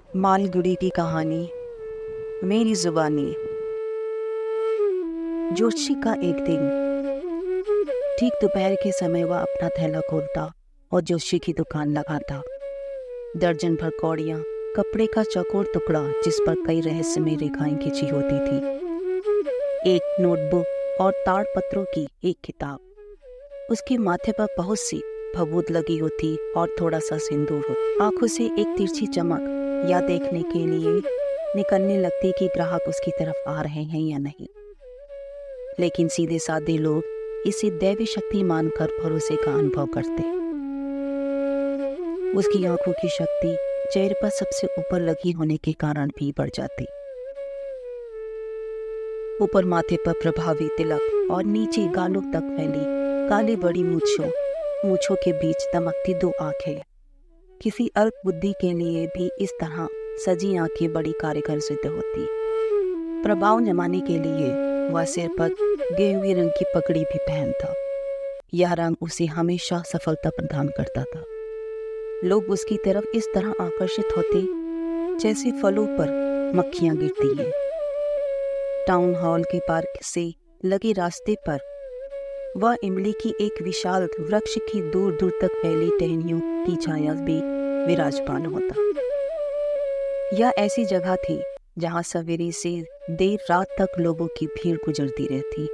मालगुडी की कहानी, मेरी जुबानी। जोशी का एक दिन, ठीक दोपहर के समय वह अपना थैला खोलता और जोशी की दुकान लगाता। दर्जन भर कौड़ियाँ, कपड़े का चौकोर टुकड़ा जिस पर कई रहस्यमय रेखाएं खिंची होती थी, एक नोटबुक और ताड़पत्रों की एक किताब। उसके माथे पर बहुत सी भभूत लगी होती और थोड़ा सा सिंदूर होता। आंखों से एक तिरछी चमक या देखने के लिए निकलने लगती कि ग्राहक उसकी तरफ आ रहे हैं या नहीं। लेकिन सीधे साधे लोग इसे दैवी शक्ति मानकर भरोसे का अनुभव करते। उसकी आंखों की शक्ति चेहरे पर सबसे ऊपर लगी होने के कारण भी बढ़ जाती। ऊपर माथे पर प्रभावी तिलक और नीचे गालों तक फैली काली बड़ी मूंछों के बीच दमकती दो आंखें। किसी अल्प बुद्धि के लिए भी इस तरह सजी आंखें बड़ी कारगर सिद्ध होती। प्रभाव जमाने के लिए वह सिर पर गेहुए रंग की पगड़ी भी पहनता। यह रंग उसे हमेशा सफलता प्रदान करता था। लोग उसकी तरफ इस तरह आकर्षित होते जैसे फलों पर मक्खियां गिरती हैं। टाउन हॉल के पार्क से लगे रास्ते पर वह इमली की एक विशाल वृक्ष की दूर दूर तक फैली टहनियों की छाया भी विराजमान होता। यह ऐसी जगह थी जहां सवेरे से देर रात तक लोगों की भीड़ गुजरती रहती।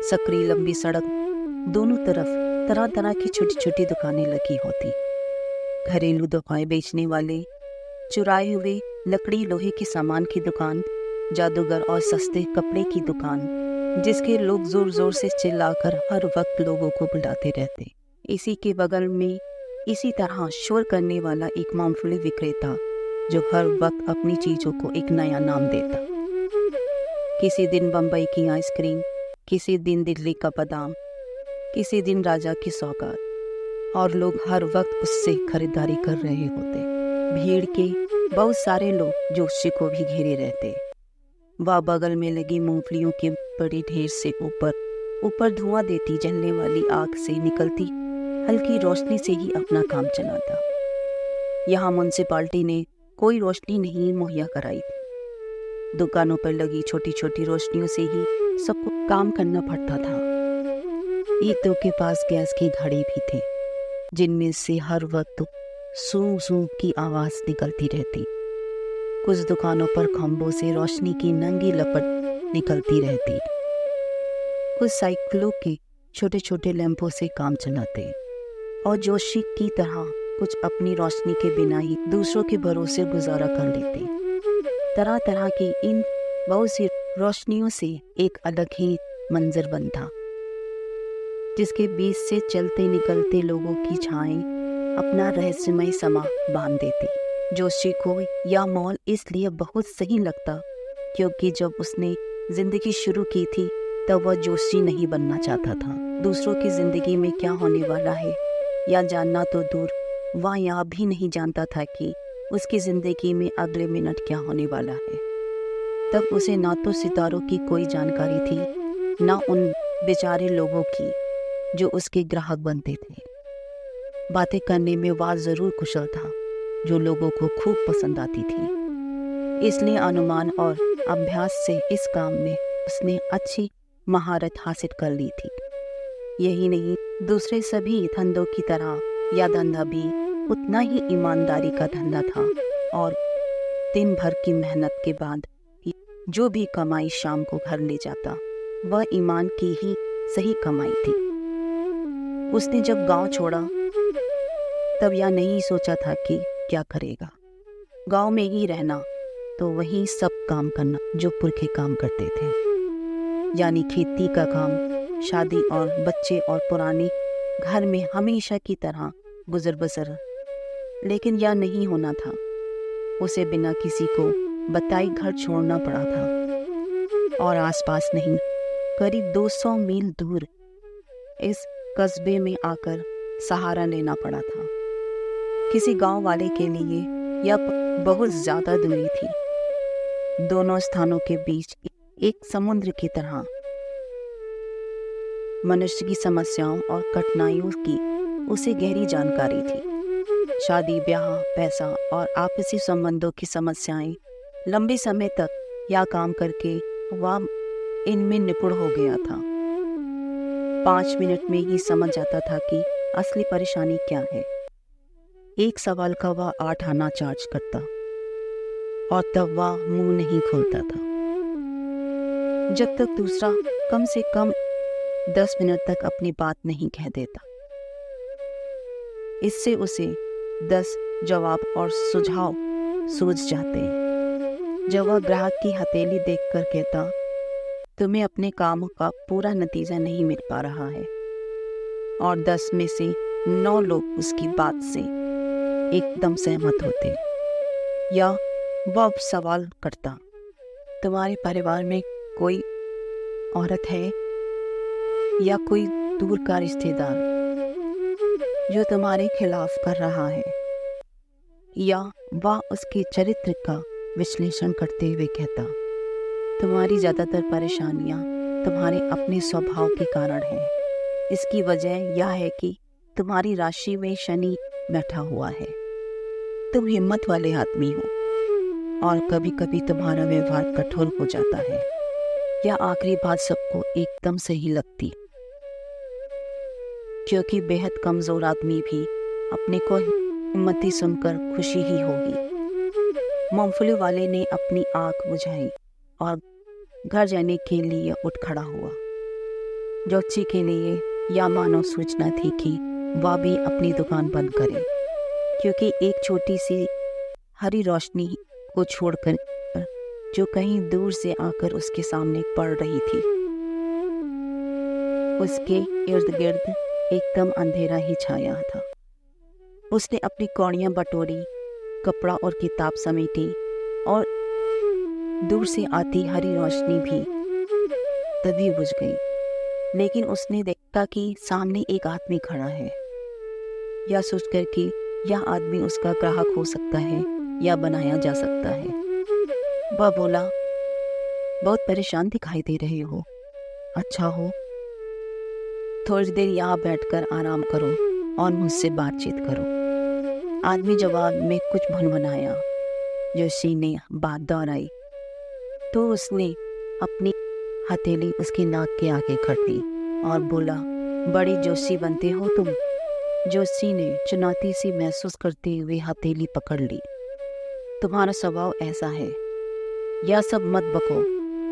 सकरी लंबी सड़क दोनों तरफ तरह तरह की छोटी छोटी दुकानें लगी होती। घरेलू दवाएं बेचने वाले, चुराए हुए लकड़ी लोहे के सामान की दुकान, जादूगर और सस्ते कपड़े की दुकान, जिसके लोग जोर जोर से चिल्लाकर हर वक्त लोगों को बुलाते रहते। इसी के बगल में इसी तरह शोर करने वाला एक मूंगफली विक्रेता जो हर वक्त अपनी चीजों को एक नया नाम देता। किसी दिन बम्बई की आइसक्रीम, किसी दिन दिल्ली का बादाम, किसी दिन राजा की सौगात, और लोग हर वक्त उससे खरीदारी कर रहे होते। भीड़ के बहुत सारे लोग जोशी को भी घेरे रहते। वह बगल में लगी मूंगफलियों के बड़े ढेर से ऊपर धुआं देती जलने वाली आग से निकलती हल्की रोशनी से ही अपना काम चलाता। यहाँ म्युनिसिपालिटी ने कोई रोशनी नहीं मुहैया कराई थी। दुकानों पर लगी छोटी छोटी रोशनियों से ही सबको काम करना पड़ता था। ईंटों के पास गैस की घड़ी भी थी, जिनमें से हर वक्त सू सू की आवाज निकलती रहती। कुछ दुकानों पर खंभों से रोशनी की नंगी लपट निकलती रहती। कुछ साइकिलों के छोटे छोटे लैंपों से काम चलाते, और जोशी की तरह कुछ अपनी रोशनी के बिना ही दूसरों के भरोसे गुजारा कर लेते। तरह तरह की इन बहुत सी रोशनियों से एक अलग ही मंजर बनता, जिसके बीच से चलते निकलते लोगों की छाएं अपना रहस्यमय समा बांध देती। जोशी को यह मॉल इसलिए बहुत सही लगता क्योंकि जब उसने जिंदगी शुरू की थी तब वह जोशी नहीं बनना चाहता था। दूसरों की जिंदगी में क्या होने वाला है या जानना तो दूर, वह यह भी नहीं जानता था कि उसकी जिंदगी में अगले मिनट क्या होने वाला है। तब उसे ना तो सितारों की कोई जानकारी थी, ना उन बेचारे लोगों की जो उसके ग्राहक बनते थे। बातें करने में वह जरूर कुशल था, जो लोगों को खूब पसंद आती थी। इसलिए अनुमान और अभ्यास से इस काम में उसने अच्छी महारत हासिल कर ली थी। यही नहीं, दूसरे सभी धंधों की तरह यह धंधा भी उतना ही ईमानदारी का धंधा था, और दिन भर की मेहनत के बाद जो भी कमाई शाम को घर ले जाता वह ईमान की ही सही कमाई थी। उसने जब गांव छोड़ा तब यह नहीं सोचा था कि क्या करेगा। गांव में ही रहना तो वही सब काम करना जो पुरखे काम करते थे, यानी खेती का काम, शादी और बच्चे और पुराने घर में हमेशा की तरह गुजर बसर। लेकिन यह नहीं होना था। उसे बिना किसी को बताए घर छोड़ना पड़ा था, और आसपास नहीं, करीब 200 मील दूर इस कस्बे में आकर सहारा लेना पड़ा था। किसी गांव वाले के लिए यह बहुत ज्यादा दूरी थी। दोनों स्थानों के बीच एक समुद्र की तरह। मनुष्य की समस्याओं और कठिनाइयों की उसे गहरी जानकारी थी। शादी ब्याह, पैसा और आपसी संबंधों की समस्याएं लंबे समय तक या काम करके वह इनमें निपुण हो गया था। 5 मिनट में ही समझ जाता था कि असली परेशानी क्या है। एक सवाल का वह 8 आना चार्ज करता और तब वह मुंह नहीं खोलता था जब तक दूसरा कम से कम 10 मिनट तक अपनी बात नहीं कह देता। इससे उसे 10 जवाब और सुझाव सूझ जाते हैं। जब वह ग्राहक की हथेली देखकर कहता, तुम्हें अपने काम का पूरा नतीजा नहीं मिल पा रहा है, और 10 में से 9 लोग उसकी बात से एकदम सहमत होते। या वह सवाल करता, तुम्हारे परिवार में कोई औरत है या कोई दूर का रिश्तेदार जो तुम्हारे खिलाफ कर रहा है? या वह उसके चरित्र का विश्लेषण करते हुए कहता, तुम्हारी ज़्यादातर परेशानियां तुम्हारे अपने स्वभाव के कारण हैं। इसकी वजह यह है कि तुम्हारी राशि में शनि बैठा हुआ है। तुम हिम्मत वाले आदमी हो और कभी कभी तुम्हारा व्यवहार कठोर हो जाता है। यह आखिरी बात सबको एकदम सही लगती, क्योंकि बेहद कमजोर आदमी भी अपने को हिम्मती सुनकर खुशी ही होगी। मूंगफली वाले ने अपनी आंख बुझाई और घर जाने के लिए उठ खड़ा हुआ। जोशी के लिए यह मानो सूचना थी कि वह भी अपनी दुकान बंद करे, क्योंकि एक छोटी सी हरी रोशनी को छोड़कर जो कहीं दूर से आकर उसके सामने पड़ रही थी। उसके इर्द गिर्द एकदम अंधेरा ही छाया था। उसने अपनी कौड़ियां बटोरी, कपड़ा और किताब समेटी, और दूर से आती हरी रोशनी भी तभी बुझ गई। लेकिन उसने देखा कि सामने एक आदमी खड़ा है। यह सोचकर कि यह आदमी उसका ग्राहक हो सकता है या बनाया जा सकता है, वह बोला, बहुत परेशान दिखाई दे रहे हो। अच्छा हो, थोड़ी देर यहाँ बैठकर आराम करो और मुझसे बातचीत करो। आदमी जवाब में कुछ भनभनाया। जोशी ने बात दोहराई तो उसने अपनी हथेली उसकी नाक के आगे कर दी और बोला, बड़ी जोशी बनते हो तुम। जोशी ने चुनौती सी महसूस करते हुए हथेली पकड़ ली। तुम्हारा स्वभाव ऐसा है। यह सब मत बको,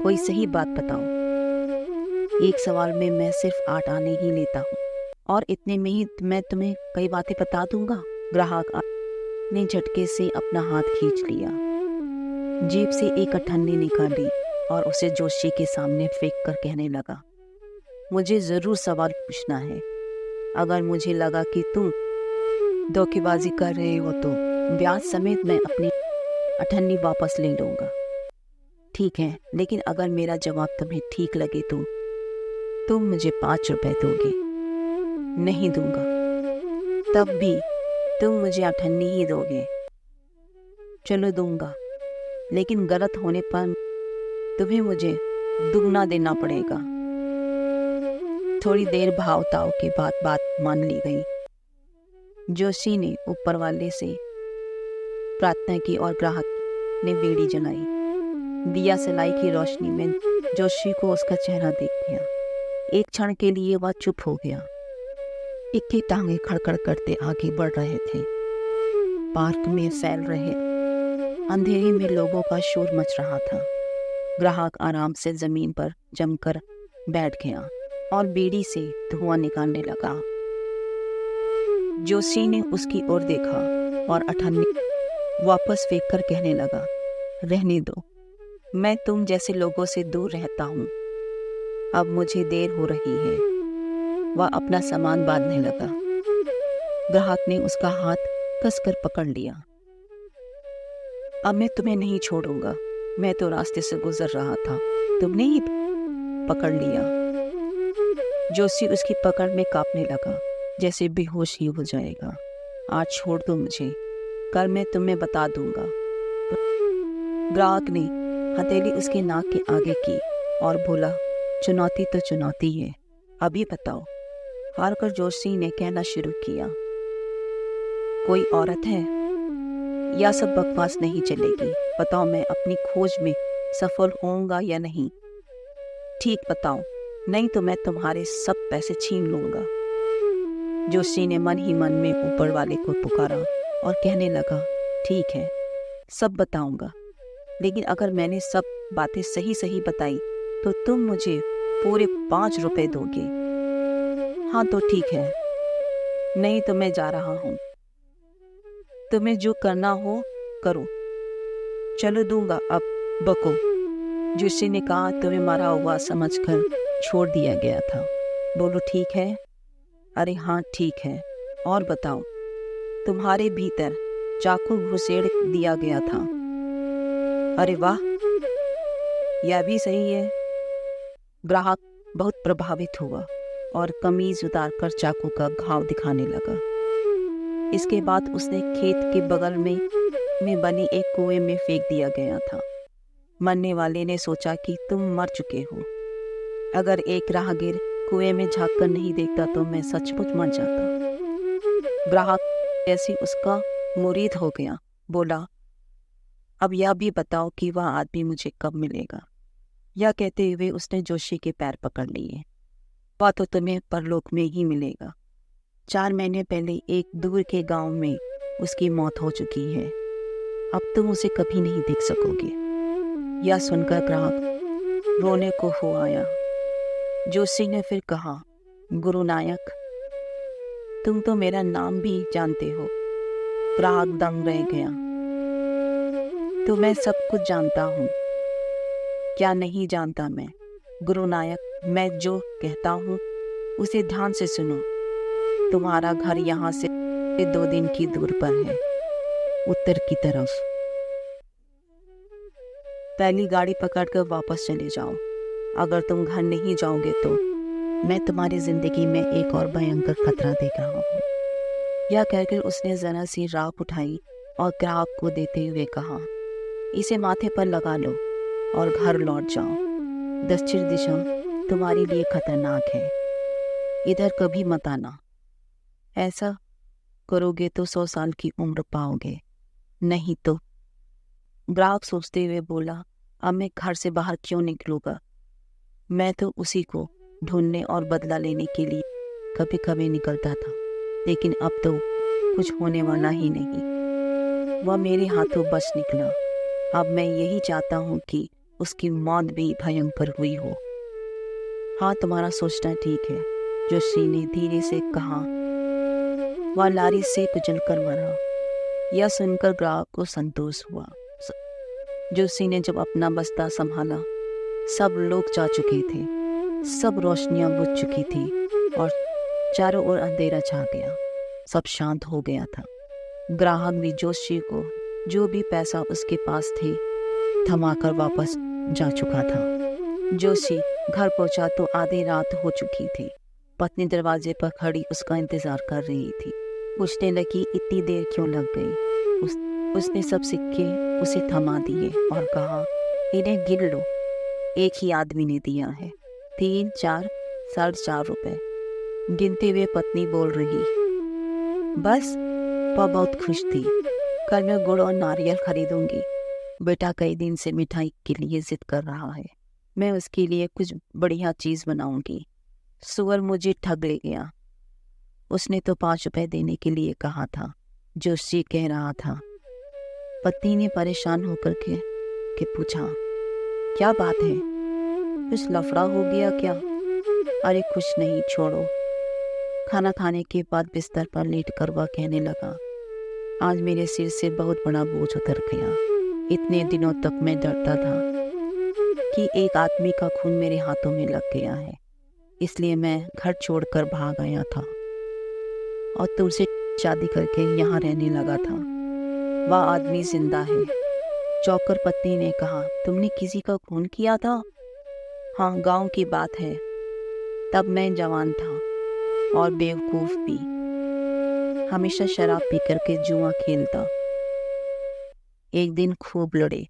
कोई सही बात बताओ। एक सवाल में मैं सिर्फ 8 आने ही लेता हूँ, और इतने में ही मैं तुम्हें कई बातें बता दूंगा। ग्राहक ने झटके से अपना हाथ खींच लिया, जेब से एक अठन्नी निकाली और उसे जोशी के सामने फेंक कर कहने लगा, मुझे जरूर सवाल पूछना है। अगर मुझे लगा कि तुम धोखेबाजी कर रहे हो तो ब्याज समेत मैं अपनी अठन्नी वापस ले लूंगा। ठीक है, लेकिन अगर मेरा जवाब तुम्हें ठीक लगे तो तुम मुझे 5 रुपए दोगे? नहीं दूंगा। तब भी तुम मुझे अठन्नी ही दोगे? चलो दूंगा, लेकिन गलत होने पर तुम्हें मुझे दुगना देना पड़ेगा। थोड़ी देर भाव ताव के बाद बात मान ली गई। जोशी ने ऊपर वाले से प्रार्थना की और ग्राहक ने बीड़ी जलाई। दिया सलाई की रोशनी में जोशी को उसका चेहरा दिख गया। एक क्षण के लिए वह चुप हो गया। इक्की टांगे खड़खड़ करते आगे बढ़ रहे थे। पार्क में फैल रहे अंधेरे में लोगों का शोर मच रहा था। ग्राहक आराम से जमीन पर जमकर बैठ गया और बीड़ी से धुआं निकालने लगा। जोशी ने उसकी ओर देखा और अठन्नी वापस फेंक कर कहने लगा, रहने दो, मैं तुम जैसे लोगों से दूर रहता हूँ। अब मुझे देर हो रही है। वह अपना सामान बांधने लगा। ग्राहक ने उसका हाथ कसकर पकड़ लिया। अब मैं तुम्हें नहीं छोड़ूंगा। मैं तो रास्ते से गुजर रहा था, तुमने ही पकड़ लिया। जोशी उसकी पकड़ में कांपने लगा, जैसे बेहोश ही हो जाएगा। आज छोड़ दो मुझे, कल मैं तुम्हें बता दूंगा। ग्राहक ने हथेली उसके नाक के आगे की और बोला, चुनौती तो चुनौती है, अभी बताओ। हार कर जोशी ने कहना शुरू किया, कोई औरत है? यह सब बकवास नहीं चलेगी। बताओ, मैं अपनी खोज में सफल होऊंगा या नहीं? ठीक बताओ, नहीं तो मैं तुम्हारे सब पैसे छीन लूंगा। जोशी ने मन ही मन में ऊपर वाले को पुकारा और कहने लगा, ठीक है, सब बताऊंगा, लेकिन अगर मैंने सब बातें सही सही बताई तो तुम मुझे पूरे 5 रुपए दोगे। हाँ तो ठीक है, नहीं तो मैं जा रहा हूँ। तुम्हें जो करना हो करो। चलो दूंगा, अब बको। जोशी ने कहा, तुम्हें मारा हुआ समझकर छोड़ दिया गया था। बोलो ठीक है? अरे हाँ ठीक है। और बताओ, तुम्हारे भीतर चाकू घुसेड़ दिया गया था। अरे वाह, यह भी सही है। ग्राहक बहुत प्रभावित हुआ और कमीज उतारकर चाकू का घाव दिखाने लगा। इसके बाद उसने खेत के बगल में बनी एक कुएं में फेंक दिया गया था। मरने वाले ने सोचा कि तुम मर चुके हो। अगर एक राहगीर कुएं में झांक कर नहीं देखता तो मैं सचमुच मर जाता। ग्राहक जैसे उसका मुरीद हो गया, बोला, अब यह भी बताओ कि वह आदमी मुझे कब मिलेगा। यह कहते हुए उसने जोशी के पैर पकड़ लिए। वह तो तुम्हें परलोक में ही मिलेगा। 4 महीने पहले एक दूर के गांव में उसकी मौत हो चुकी है। अब तुम उसे कभी नहीं देख सकोगे। यह सुनकर ग्राहक रोने को हो आया। जोशी ने फिर कहा, गुरु नायक, तुम तो मेरा नाम भी जानते हो। ग्राहक दंग रह गया। तो मैं सब कुछ जानता हूँ। क्या नहीं जानता मैं? गुरु नायक, मैं जो कहता हूँ उसे ध्यान से सुनो। तुम्हारा घर यहाँ से 2 दिन की दूर पर है, उत्तर की तरफ। पहली गाड़ी पकड़कर वापस चले जाओ। अगर तुम घर नहीं जाओगे तो मैं तुम्हारी जिंदगी में एक और भयंकर खतरा देख रहा हूँ। यह कहकर उसने जरा सी राख उठाई और ग्राहक को देते हुए कहा, इसे माथे पर लगा लो और घर लौट जाओ। दक्षिण दिशा तुम्हारे लिए खतरनाक है, इधर कभी मत आना। ऐसा करोगे तो 100 साल की उम्र पाओगे, नहीं तो। ग्राहक सोचते हुए बोला, अब मैं घर से बाहर क्यों निकलूंगा? मैं तो उसी को ढूंढने और बदला लेने के लिए कभी कभी निकलता था, लेकिन अब तो कुछ होने वाला ही नहीं। वह मेरे हाथों बच निकला। अब मैं यही चाहता हूँ कि उसकी मौत भी भयंकर हुई हो। हाँ, तुम्हारा सोचना ठीक है, जोशी ने धीरे से कहा। वह लारी से कुचल कर मरा। यह सुनकर ग्राहक को संतोष हुआ। जोशी ने जब अपना बस्ता संभाला, सब लोग जा चुके थे, सब रोशनियां बुझ चुकी थी और चारों ओर अंधेरा छा गया। सब शांत हो गया था। ग्राहक भी जोशी को जो भी पैसा उसके पास थे थमाकर वापस जा चुका था। जोशी घर पहुंचा तो आधी रात हो चुकी थी। पत्नी दरवाजे पर खड़ी उसका इंतजार कर रही थी। पूछने लगी, इतनी देर क्यों लग गई? उसने सब सिक्के उसे थमा दिए और कहा, इन्हें गिन लो, एक ही आदमी ने दिया है, 3, 4, 4.5 रुपए। गिनते हुए पत्नी बोल रही, बस? वह बहुत खुश थी। कल मैं गुड़ और नारियल खरीदूंगी। बेटा कई दिन से मिठाई के लिए जिद कर रहा है, मैं उसके लिए कुछ बढ़िया चीज बनाऊंगी। सुअर मुझे ठग ले गया। उसने तो 5 रुपए देने के लिए कहा था, जोशी कह रहा था। पत्नी ने परेशान होकर के पूछा, क्या बात है? कुछ लफड़ा हो गया क्या? अरे कुछ नहीं, छोड़ो। खाना खाने के बाद बिस्तर पर लेट कर वह कहने लगा, आज मेरे सिर से बहुत बड़ा बोझ उतर गया। इतने दिनों तक मैं डरता था कि एक आदमी का खून मेरे हाथों में लग गया है, इसलिए मैं घर छोड़कर भाग आया था और तुमसे शादी करके यहाँ रहने लगा था। वह आदमी जिंदा है। चौकर पत्नी ने कहा, तुमने किसी का खून किया था? हाँ, गांव की बात है। तब मैं जवान था और बेवकूफ भी, हमेशा शराब पी करके जुआ खेलता। एक दिन खूब लड़े।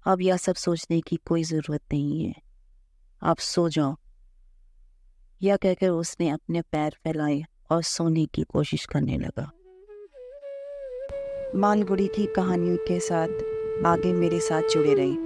अब यह सब सोचने की कोई जरूरत नहीं है, आप सो जाओ। यह कहकर उसने अपने पैर फैलाए और सोने की कोशिश करने लगा। मालगुड़ी की कहानियों के साथ आगे मेरे साथ जुड़े रहें।